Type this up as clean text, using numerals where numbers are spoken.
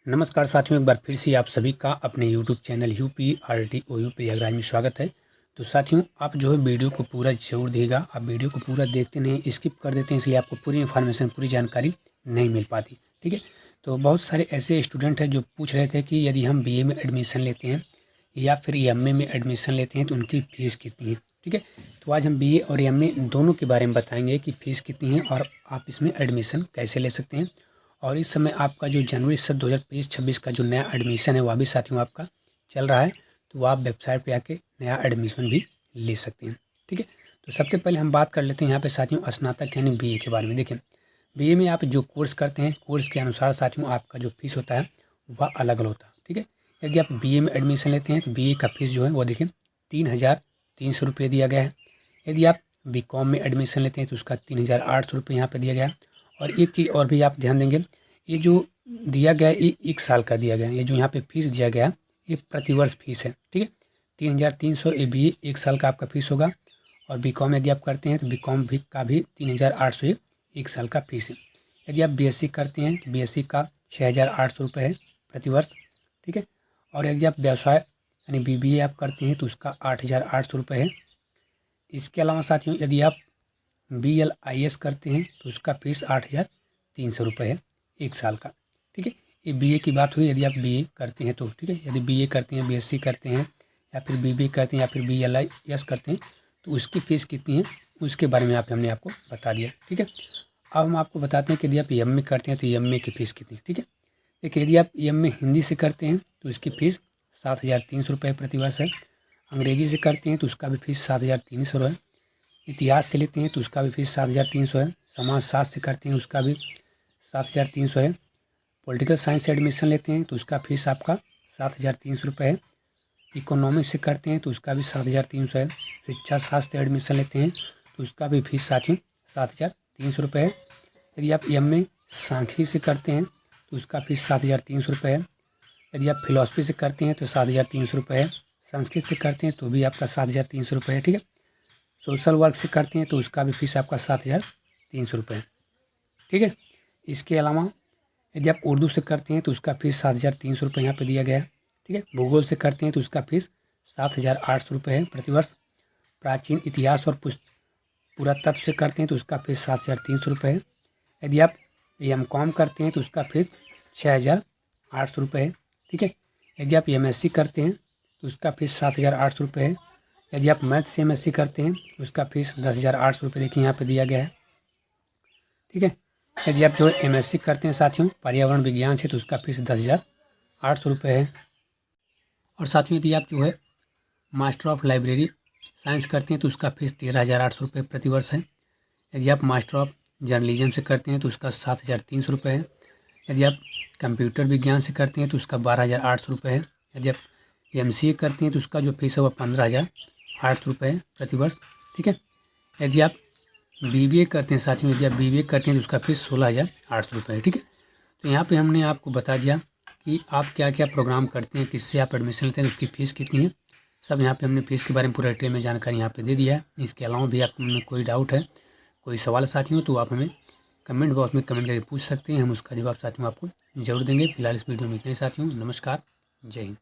नमस्कार साथियों, एक बार फिर से आप सभी का अपने यूट्यूब चैनल UPRTOU प्रयागराज में स्वागत है। तो साथियों, आप जो है वीडियो को पूरा ज़रूर देखिएगा। आप वीडियो को पूरा देखते नहीं, स्किप कर देते हैं, इसलिए आपको पूरी इन्फॉर्मेशन, पूरी जानकारी नहीं मिल पाती। ठीक है, तो बहुत सारे ऐसे स्टूडेंट हैं जो पूछ रहे थे कि यदि हम BA में एडमिशन लेते हैं या फिर MA में एडमिशन लेते हैं तो उनकी फ़ीस कितनी है। ठीक है, तो आज हम BA और MA दोनों के बारे में बताएंगे कि फ़ीस कितनी है और आप इसमें एडमिशन कैसे ले सकते हैं। और इस समय आपका जो जनवरी से 2023-26 का जो नया एडमिशन है वह भी साथियों आपका चल रहा है, तो आप वेबसाइट पे आके नया एडमिशन भी ले सकते हैं। ठीक है, तो सबसे पहले हम बात कर लेते हैं यहाँ पे साथियों स्नातक यानी BA के बारे में। देखिए, BA में आप जो कोर्स करते हैं, कोर्स के अनुसार साथियों आपका जो फीस होता है वह अलग अलग होता है। ठीक है, यदि आप BA में एडमिशन लेते हैं तो BA का फीस जो है वो देखिए 3,300 रुपये दिया गया है। यदि आप BCom में एडमिशन लेते हैं तो उसका 3,800 रुपये यहाँ पर दिया गया है। और एक चीज़ और भी आप ध्यान देंगे, ये जो दिया गया है ये 1 साल का दिया गया है। ये जो यहाँ पे फीस दिया गया है ये प्रतिवर्ष फीस है। ठीक है, 3,300 ये BA 1 साल का आपका फीस होगा। और BCom यदि आप करते हैं तो BCom भी का भी 3,800 ये 1 साल का फीस है। यदि आप BSc करते हैं तो BSc का 6,800 रुपये है प्रतिवर्ष। ठीक है, और यदि आप व्यवसाय यानी BBA आप करते हैं तो उसका 8,800 रुपये है। इसके अलावा साथियों यदि आप BLIS करते हैं तो उसका फीस 8,300 रुपये है 1 साल का। ठीक है, ये BA की बात हुई यदि आप BA करते हैं तो। ठीक है, यदि BA करते हैं, BSc करते हैं या फिर BBA करते हैं या फिर BLIS करते हैं तो उसकी फ़ीस कितनी है उसके बारे में हमने आपको बता दिया। ठीक है, अब हम आपको बताते हैं कि यदि आप MA करते हैं तो MA की फ़ीस कितनी है। ठीक है, देखिए यदि आप MA हिंदी से करते हैं तो इसकी फ़ीस 7,300 रुपये प्रतिवर्ष है। अंग्रेजी से करते हैं तो उसका भी फीस 7,300 है। इतिहास से लेते हैं तो उसका भी फीस 7,300 है। समाजशास्त्र से करते हैं उसका भी 7,300 है। पॉलिटिकल साइंस से एडमिशन लेते हैं तो उसका फीस आपका 7,300 रुपये है। इकोनॉमिक्स से करते हैं तो उसका भी 7,300 है। शिक्षा शास्त्र से एडमिशन लेते हैं तो उसका भी फीस साथियों 7,300 रुपये है। यदि आप MA सांख्यिकी से करते हैं तो उसका फीस 7,300 रुपये है। यदि आप फिलॉसफी से करते हैं तो 7,300 रुपये है। संस्कृत से करते हैं तो भी आपका 7,300 रुपये है। ठीक है, सोशल वर्क से करते हैं तो उसका भी फीस आपका 7,300 रुपये है। ठीक है, इसके अलावा यदि आप उर्दू से करते हैं तो उसका फीस 7,300 रुपये यहाँ पे दिया गया है। ठीक है, भूगोल से करते हैं तो उसका फीस 7,800 रुपये है प्रतिवर्ष। प्राचीन इतिहास और पुरातत्व से करते हैं तो उसका फीस 7,300 रुपये है। यदि आप MCom करते हैं तो उसका फीस 6,800 रुपये है। ठीक है, यदि आप MSc करते हैं तो उसका फीस 7,800 रुपये है। यदि आप मैथ से MSc करते हैं तो उसका फीस 10,800 रुपये देखिए यहाँ पे दिया गया है। ठीक है, यदि आप जो MSc करते हैं साथियों पर्यावरण विज्ञान से तो उसका फीस 10,800 रुपये है। और साथियों यदि आप जो है मास्टर ऑफ लाइब्रेरी साइंस करते हैं तो उसका फीस 13,800 रुपये प्रतिवर्ष है। यदि आप मास्टर ऑफ जर्नलिज्म से करते हैं तो उसका 7,300 रुपये है। यदि आप कंप्यूटर विज्ञान से करते हैं तो उसका 12,800 रुपये है। यदि आप MCA करते हैं तो उसका जो फीस है वह 15,800 रुपये है प्रतिवर्ष। ठीक है, यदि आप BBA करते हैं साथियों, यदि आप BBA करते हैं तो उसका फीस 16,800 रुपये है। ठीक है, तो यहाँ पे हमने आपको बता दिया कि आप क्या क्या प्रोग्राम करते हैं, किससे आप एडमिशन लेते हैं, उसकी फ़ीस कितनी है, सब यहाँ पे हमने फ़ीस के बारे में पूरा डिटेल में जानकारी यहाँ पे दे दिया है। इसके अलावा भी आप में कोई डाउट है, कोई सवाल साथियों तो आप हमें कमेंट बॉक्स में कमेंट करके पूछ सकते हैं, हम उसका जवाब साथियों आपको ज़रूर देंगे। फिलहाल इस वीडियो में इतना ही साथियों, नमस्कार, जय हिंद।